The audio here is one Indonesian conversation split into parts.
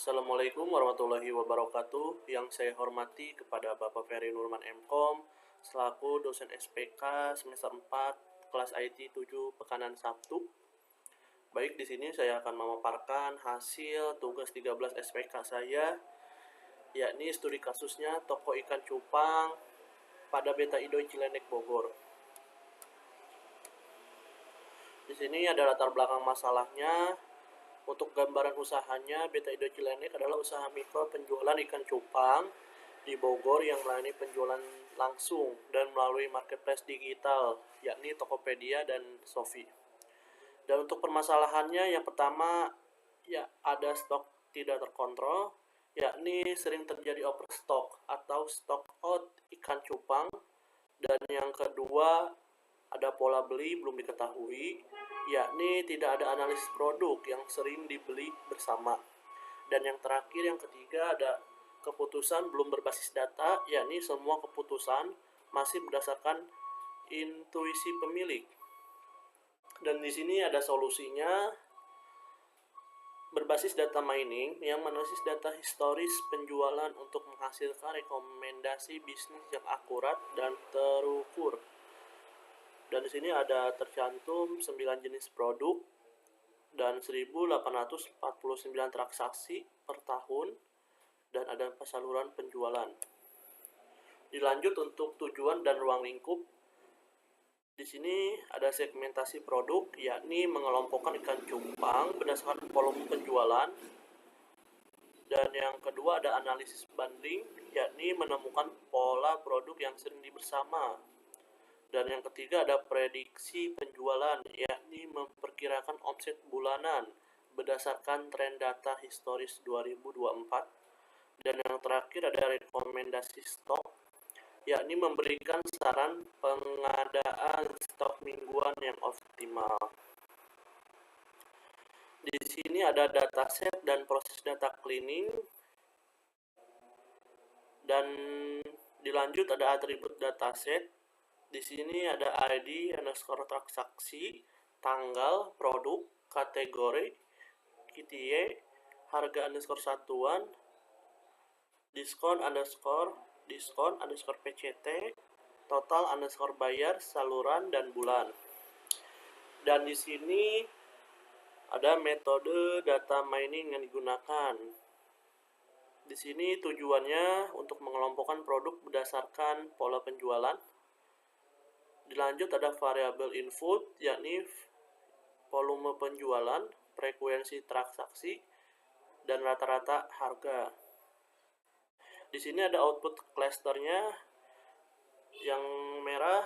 Assalamualaikum warahmatullahi wabarakatuh. Yang saya hormati kepada Bapak Ferry Nurman MKom selaku dosen SPK semester 4 kelas IT 7 Pekanan Sabtu. Baik, di sini saya akan memaparkan hasil tugas 13 SPK saya, yakni studi kasusnya toko ikan cupang pada Beta Idoy Cilenek Bogor. Di sini ada latar belakang masalahnya. Untuk gambaran usahanya, Beta Idoy Cilenek adalah usaha mikro penjualan ikan cupang di Bogor yang melayani penjualan langsung dan melalui marketplace digital, yakni Tokopedia dan Shopee. Dan untuk permasalahannya, yang pertama, ya ada stok tidak terkontrol, yakni sering terjadi overstock atau stock out ikan cupang. Dan yang kedua, ada pola beli belum diketahui, yakni tidak ada analisis produk yang sering dibeli bersama. Dan yang terakhir, yang ketiga, ada keputusan belum berbasis data, yakni semua keputusan masih berdasarkan intuisi pemilik. Dan di sini ada solusinya, berbasis data mining yang menganalisis data historis penjualan untuk menghasilkan rekomendasi bisnis yang akurat dan terukur. Dan di sini ada tercantum 9 jenis produk dan 1.849 transaksi per tahun, dan ada saluran penjualan. Dilanjut untuk tujuan dan ruang lingkup. Di sini ada segmentasi produk, yakni mengelompokkan ikan cupang berdasarkan volume penjualan. Dan yang kedua ada analisis bundling, yakni menemukan pola produk yang sering bersama. Dan yang ketiga ada prediksi penjualan, yakni memperkirakan omset bulanan berdasarkan tren data historis 2024. Dan yang terakhir ada rekomendasi stok, yakni memberikan saran pengadaan stok mingguan yang optimal. Di sini ada dataset dan proses data cleaning. Dan dilanjut ada atribut dataset. Di sini ada ID underscore transaksi, tanggal, produk, kategori, KTY, harga underscore satuan, diskon underscore PCT, total underscore bayar, saluran, dan bulan. Dan di sini ada metode data mining yang digunakan. Di sini tujuannya untuk mengelompokkan produk berdasarkan pola penjualan. Dilanjut ada variabel input, yakni volume penjualan, frekuensi transaksi, dan rata-rata harga. Di sini ada output clusternya. Yang merah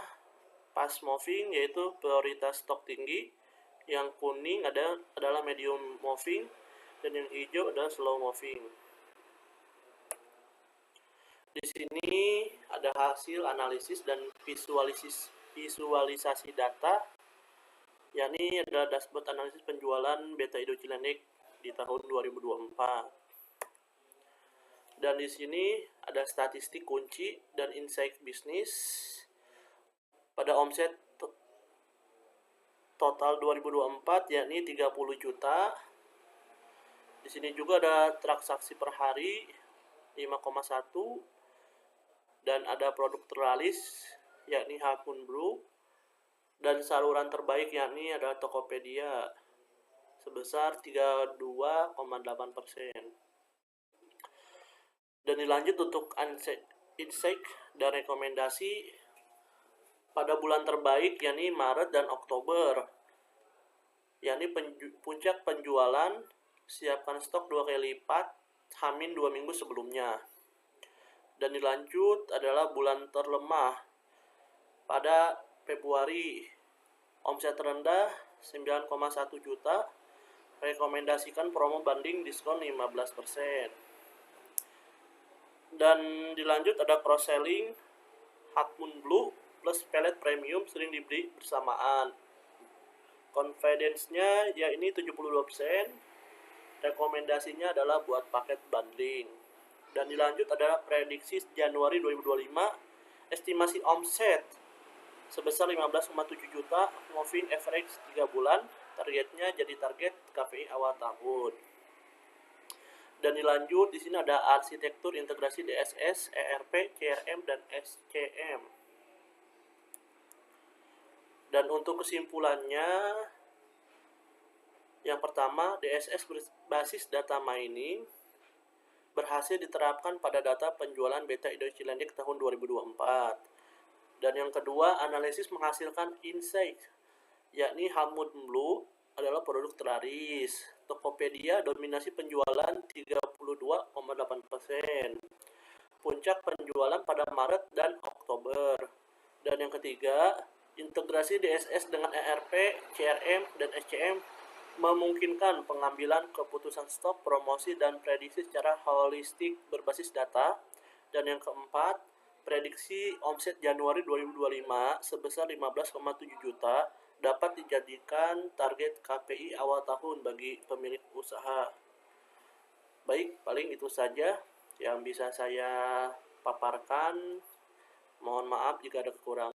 fast moving, yaitu prioritas stok tinggi. Yang kuning adalah medium moving, dan yang hijau adalah slow moving. Di sini ada hasil analisis dan visualisasi data, yakni adalah dashboard analisis penjualan Beta Idoy Cilenek di tahun 2024. Dan di sini ada statistik kunci dan insight bisnis pada omset total 2024, yakni 30 juta. Di sini juga ada transaksi per hari 5,1, dan ada produk terlaris, yakni Hakun Brew, dan saluran terbaik yakni adalah Tokopedia sebesar 32,8%. Dan dilanjut untuk insight dan rekomendasi pada bulan terbaik, yakni Maret dan Oktober, yakni puncak penjualan, siapkan stok 2 kali lipat H-2 minggu sebelumnya. Dan dilanjut adalah bulan terlemah pada Februari, omset terendah 9,1 juta, rekomendasikan promo banding diskon 15%. Dan dilanjut ada cross selling, Hakmun Blue plus pelet premium sering dibeli bersamaan. Confidence-nya ya ini 72%. Rekomendasinya adalah buat paket bundling. Dan dilanjut adalah prediksi Januari 2025, estimasi omset sebesar 15,7 juta, moving average 3 bulan, targetnya jadi target KPI awal tahun. Dan dilanjut di sini ada arsitektur integrasi DSS, ERP, CRM, dan SCM. Dan untuk kesimpulannya, yang pertama, DSS berbasis data mining berhasil diterapkan pada data penjualan Beta Indo Cilendik tahun 2024. Dan yang kedua, analisis menghasilkan insight, yakni Hamut Blue adalah produk terlaris. Tokopedia dominasi penjualan 32,8%. Puncak penjualan pada Maret dan Oktober. Dan yang ketiga, integrasi DSS dengan ERP, CRM, dan SCM memungkinkan pengambilan keputusan stok, promosi, dan prediksi secara holistik berbasis data. Dan yang keempat, prediksi omset Januari 2025 sebesar 15,7 juta dapat dijadikan target KPI awal tahun bagi pemilik usaha. Baik, paling itu saja yang bisa saya paparkan. Mohon maaf jika ada kekurangan.